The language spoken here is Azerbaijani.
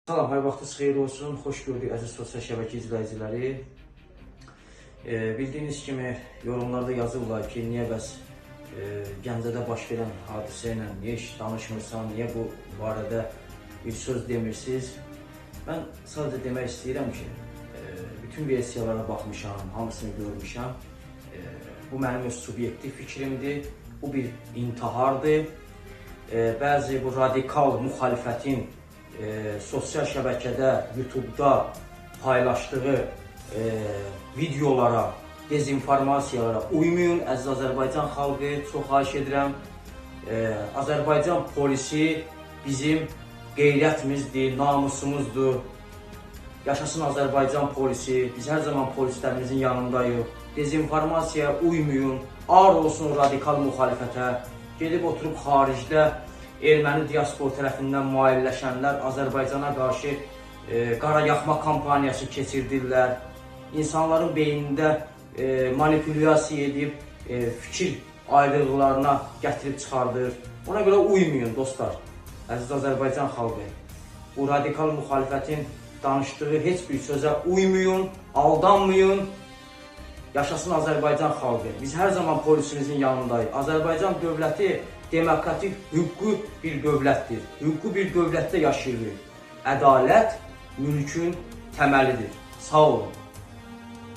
Salam, hər vaxtınız xeyir olsun. Xoş gördük əziz sosial şəbəkə izləyiciləri. Bildiyiniz kimi yorumlarda yazırlar ki, niyə bəs Gəncədə baş verən hadisə ilə niyə heç danışmırsan, niyə bu barədə bir söz demirsiniz? Mən sadəcə demək istəyirəm ki, bütün versiyalara baxmışam, hamısını görmüşəm. Bu mənim öz subyektiv fikrimdir, bu bir intihardır. Bəzi bu radikal müxalifətin sosial şəbəkədə, YouTube'da paylaşdığı videolara, dezinformasiyalara uymayın. Əziz Azərbaycan xalqı, çox xahiş edirəm. Azərbaycan polisi bizim qeyrətimizdir, namusumuzdur. Yaşasın Azərbaycan polisi, biz hər zaman polislərimizin yanındayıq. Dezinformasiyaya uymayın, ağır olsun radikal müxalifətə. Gedib oturub xaricdə erməni diaspor tərəfindən müayilləşənlər Azərbaycana qarşı qara yaxma kampaniyası keçirdirlər. İnsanların beynində manipulyasiya edib fikir ayrılıqlarına gətirib çıxardır. Ona görə uymayın dostlar, əziz Azərbaycan xalqı. Bu radikal müxalifətin danışdığı heç bir sözə uymayın, aldanmayın. Yaşasın Azərbaycan xalqı. Biz hər zaman polisimizin yanındayıq. Azərbaycan dövləti demokratik, hüquqi bir dövlətdir. Hüquqi bir dövlətdə yaşayırıq. Ədalət mülkün təməlidir. Sağ olun.